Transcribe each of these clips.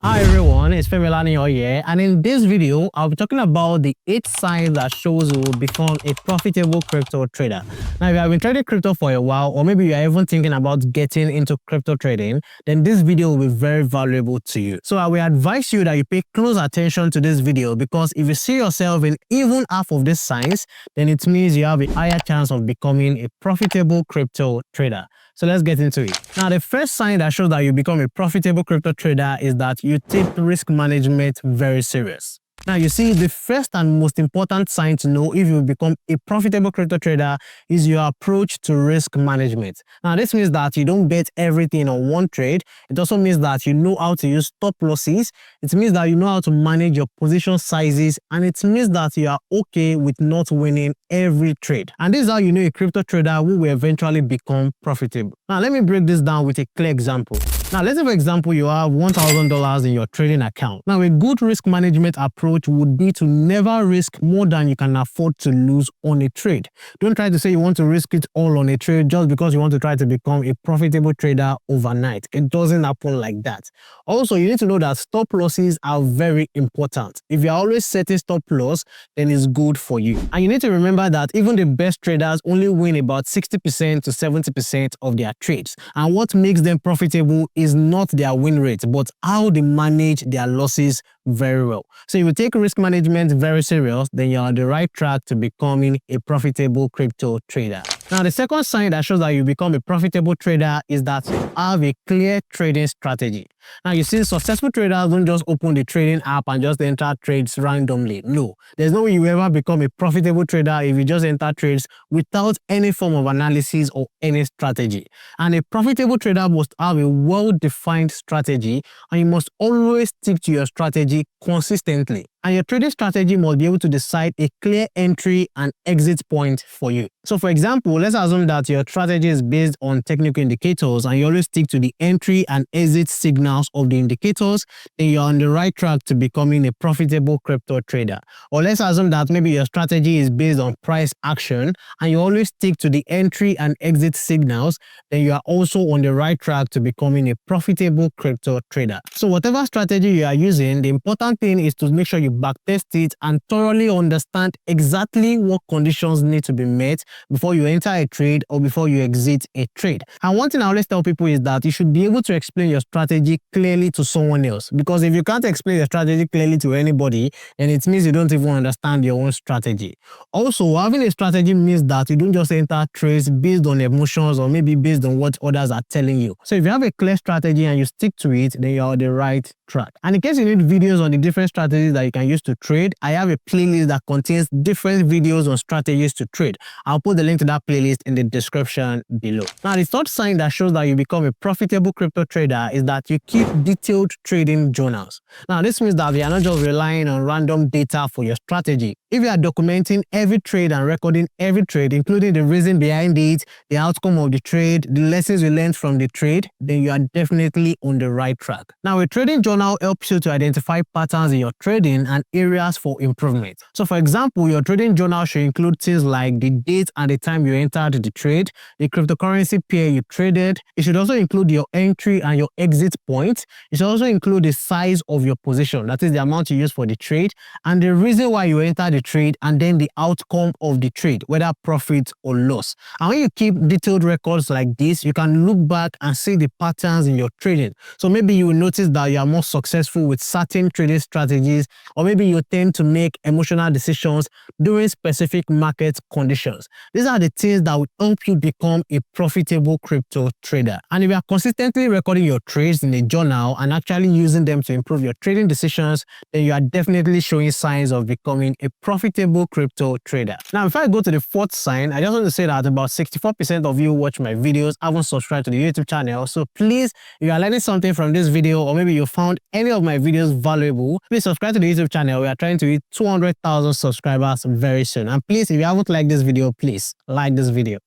Hi everyone, it's Femi Olaniyan here, and in this video, I'll be talking about the 8 signs that shows you will become a profitable crypto trader. Now, if you have been trading crypto for a while, or maybe you are even thinking about getting into crypto trading, then this video will be very valuable to you. So I will advise you that you pay close attention to this video, because if you see yourself in even half of these signs, then it means you have a higher chance of becoming a profitable crypto trader. So let's get into it. Now, the first sign that shows that you become a profitable crypto trader is that you take risk management very serious. Now, you see, the first and most important sign to know if you become a profitable crypto trader is your approach to risk management. Now, this means that you don't bet everything on one trade. It also means that you know how to use stop losses. It means that you know how to manage your position sizes, and it means that you are okay with not winning every trade. And this is how you know a crypto trader who will eventually become profitable. Now, let me break this down with a clear example. Now, let's say, for example, you have $1,000 in your trading account. Now, a good risk management approach would be to never risk more than you can afford to lose on a trade. Don't try to say you want to risk it all on a trade just because you want to try to become a profitable trader overnight. It doesn't happen like that. Also, you need to know that stop losses are very important. If you're always setting stop loss, then it's good for you. And you need to remember that even the best traders only win about 60% to 70% of their trades. And what makes them profitable is not their win rate, but how they manage their losses very well. So if you take risk management very serious, then you're on the right track to becoming a profitable crypto trader. Now, the second sign that shows that you become a profitable trader is that you have a clear trading strategy. Now, you see, successful traders don't just open the trading app and just enter trades randomly. No, there's no way you ever become a profitable trader if you just enter trades without any form of analysis or any strategy. And a profitable trader must have a well-defined strategy, and you must always stick to your strategy consistently. And your trading strategy must be able to decide a clear entry and exit point for you. So, for example, let's assume that your strategy is based on technical indicators and you always stick to the entry and exit signals of the indicators, then you're on the right track to becoming a profitable crypto trader. Or let's assume that maybe your strategy is based on price action and you always stick to the entry and exit signals, then you are also on the right track to becoming a profitable crypto trader. So, whatever strategy you are using, the important thing is to make sure you backtest it and thoroughly understand exactly what conditions need to be met before you enter a trade or before you exit a trade. And one thing I always tell people is that you should be able to explain your strategy clearly to someone else, because if you can't explain your strategy clearly to anybody, then it means you don't even understand your own strategy. Also, having a strategy means that you don't just enter trades based on emotions or maybe based on what others are telling you. So if you have a clear strategy and you stick to it, then you're on the right track. And in case you need videos on the different strategies that you can use to trade, I have a playlist that contains different videos on strategies to trade. I'll put the link to that playlist in the description below. Now, the third sign that shows that you become a profitable crypto trader is that you keep detailed trading journals. Now, this means that you are not just relying on random data for your strategy. If you are documenting every trade and recording every trade, including the reason behind it, the outcome of the trade, the lessons you learned from the trade, then you are definitely on the right track. Now, a trading journal helps you to identify patterns in your trading and areas for improvement. So, for example, your trading journal should include things like the date and the time you entered the trade, the cryptocurrency pair you traded. It should also include your entry and your exit point. It should also include the size of your position, that is the amount you use for the trade, and the reason why you entered the trade, and then the outcome of the trade, whether profit or loss. And when you keep detailed records like this, you can look back and see the patterns in your trading. So maybe you will notice that you are more successful with certain trading strategies, or maybe you tend to make emotional decisions during specific market conditions. These are the things that will help you become a profitable crypto trader. And if you are consistently recording your trades in a journal and actually using them to improve your trading decisions, then you are definitely showing signs of becoming a profitable crypto trader. Now, before I go to the fourth sign, I just want to say that about 64% of you watch my videos haven't subscribed to the YouTube channel. So please, if you are learning something from this video, or maybe you found any of my videos valuable, please subscribe to the YouTube channel. We are trying to hit 200,000 subscribers very soon. And please, if you haven't liked this video, please like this video.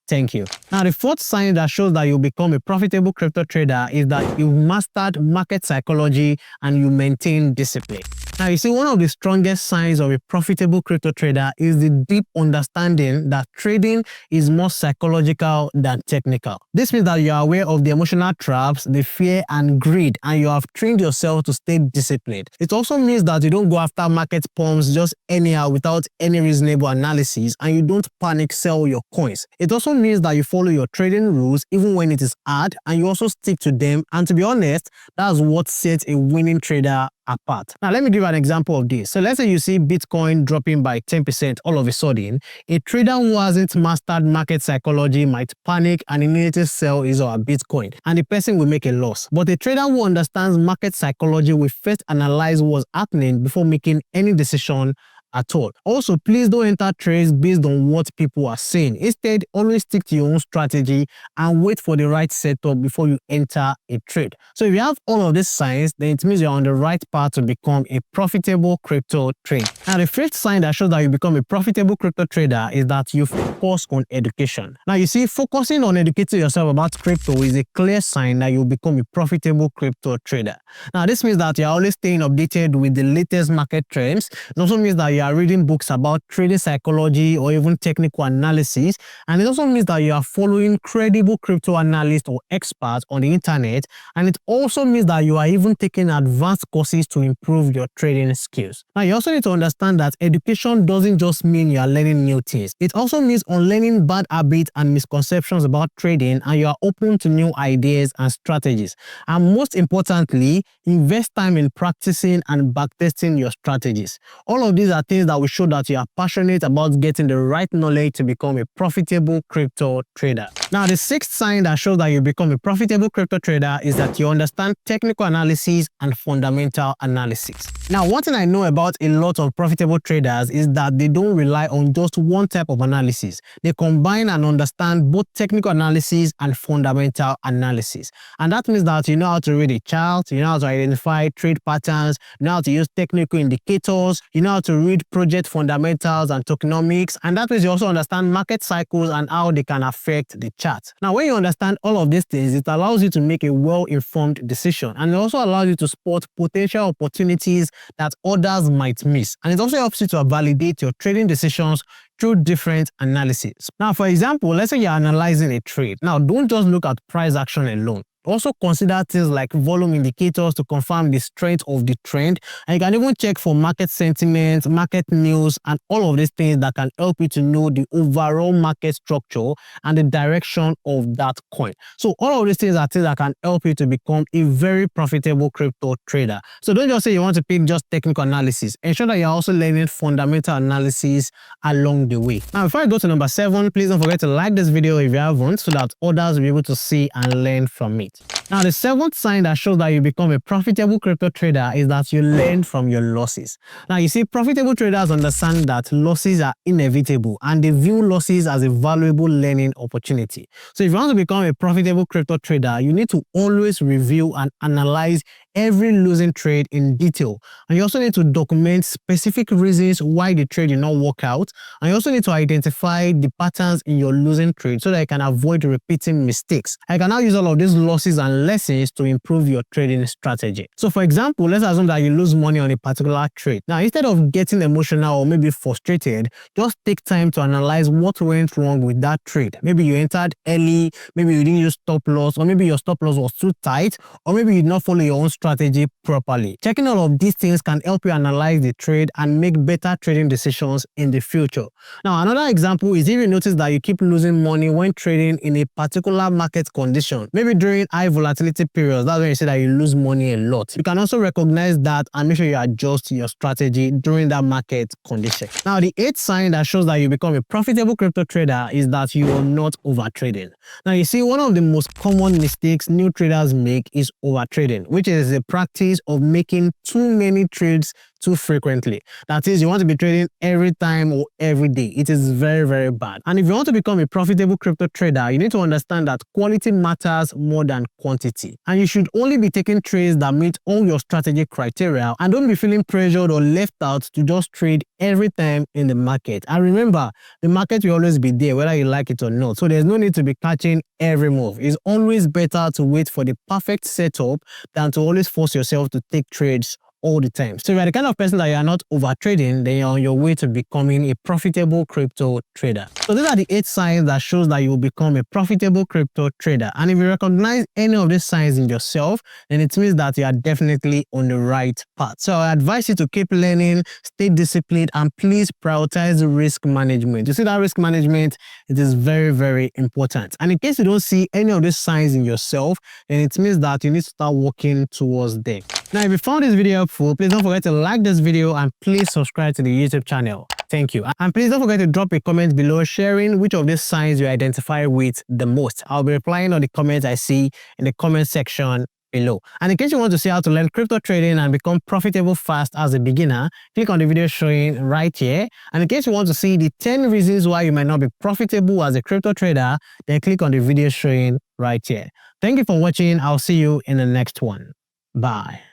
Thank you. Now, the fourth sign that shows that you become a profitable crypto trader is that you've mastered market psychology and you maintain discipline. Now, you see, one of the strongest signs of a profitable crypto trader is the deep understanding that trading is more psychological than technical. This means that you are aware of the emotional traps, the fear and greed, and you have trained yourself to stay disciplined. It also means that you don't go after market pumps just anyhow without any reasonable analysis, and you don't panic sell your coins. It also means that you follow your trading rules even when it is hard, and you also stick to them. And to be honest, that's what sets a winning trader apart. Now, let me give you an example of this. So let's say you see Bitcoin dropping by 10% all of a sudden. A trader who hasn't mastered market psychology might panic and immediately sell his or her Bitcoin, and the person will make a loss. But a trader who understands market psychology will first analyze what's happening before making any decision at all. Also, please don't enter trades based on what people are saying. Instead, always stick to your own strategy and wait for the right setup before you enter a trade. So if you have all of these signs, then it means you're on the right path to become a profitable crypto trader. Now, the fifth sign that shows that you become a profitable crypto trader is that you focus on education. Now, you see, focusing on educating yourself about crypto is a clear sign that you'll become a profitable crypto trader. Now, this means that you're always staying updated with the latest market trends. It also means that you are reading books about trading psychology or even technical analysis, and it also means that you are following credible crypto analysts or experts on the internet, and it also means that you are even taking advanced courses to improve your trading skills. Now, you also need to understand that education doesn't just mean you are learning new things. It also means unlearning bad habits and misconceptions about trading, and you are open to new ideas and strategies. And most importantly, invest time in practicing and backtesting your strategies. All of these are things that will show that you are passionate about getting the right knowledge to become a profitable crypto trader. Now, the sixth sign that shows that you become a profitable crypto trader is that you understand technical analysis and fundamental analysis. Now, one thing I know about a lot of profitable traders is that they don't rely on just one type of analysis. They combine and understand both technical analysis and fundamental analysis. And that means that you know how to read a chart, you know how to identify trade patterns, you know how to use technical indicators, you know how to read project fundamentals and tokenomics, and that means you also understand market cycles and how they can affect the chart. Now, when you understand all of these things, it allows you to make a well-informed decision, and it also allows you to spot potential opportunities that others might miss, and it also helps you to validate your trading decisions through different analysis. Now, for example, let's say you're analyzing a trade. Now, don't just look at price action alone. Also consider things like volume indicators to confirm the strength of the trend, and you can even check for market sentiment, market news, and all of these things that can help you to know the overall market structure and the direction of that coin. So all of these things are things that can help you to become a very profitable crypto trader. So don't just say you want to pick just technical analysis. Ensure that you're also learning fundamental analysis along the way. Now, before I go to number 7, please don't forget to like this video if you haven't, so that others will be able to see and learn from it. Now, the seventh sign that shows that you become a profitable crypto trader is that you learn from your losses. Now, you see, profitable traders understand that losses are inevitable, and they view losses as a valuable learning opportunity. So if you want to become a profitable crypto trader, you need to always review and analyze every losing trade in detail, and you also need to document specific reasons why the trade did not work out, and you also need to identify the patterns in your losing trade so that you can avoid repeating mistakes. I can now use all of these losses and lessons to improve your trading strategy. So for example, let's assume that you lose money on a particular trade. Now, instead of getting emotional or maybe frustrated, just take time to analyze what went wrong with that trade. Maybe you entered early, maybe you didn't use stop loss, or maybe your stop loss was too tight, or maybe you did not follow your own strategy properly. Checking all of these things can help you analyze the trade and make better trading decisions in the future. Now, another example is if you notice that you keep losing money when trading in a particular market condition, maybe during high volatility periods, that's when you see that you lose money a lot. You can also recognize that and make sure you adjust your strategy during that market condition. Now, the 8th sign that shows that you become a profitable crypto trader is that you are not overtrading. Now, you see, one of the most common mistakes new traders make is overtrading, which is the practice of making too many trades too frequently. That is, you want to be trading every time or every day. It is very, very bad. And if you want to become a profitable crypto trader, you need to understand that quality matters more than quantity. And you should only be taking trades that meet all your strategic criteria, and don't be feeling pressured or left out to just trade every time in the market. And remember, the market will always be there whether you like it or not. So there's no need to be catching every move. It's always better to wait for the perfect setup than to always force yourself to take trades all the time. So if you're the kind of person that you are not over trading, then you're on your way to becoming a profitable crypto trader. So these are the 8 signs that shows that you will become a profitable crypto trader. And if you recognize any of these signs in yourself, then it means that you are definitely on the right path. So I advise you to keep learning, stay disciplined, and please prioritize risk management. You see that risk management, it is very, very important. And in case you don't see any of these signs in yourself, then it means that you need to start working towards them. Now, if you found this video helpful, please don't forget to like this video and please subscribe to the YouTube channel. Thank you. And please don't forget to drop a comment below sharing which of these signs you identify with the most. I'll be replying on the comments I see in the comment section below. And in case you want to see how to learn crypto trading and become profitable fast as a beginner, click on the video showing right here. And in case you want to see the 10 reasons why you might not be profitable as a crypto trader, then click on the video showing right here. Thank you for watching. I'll see you in the next one. Bye.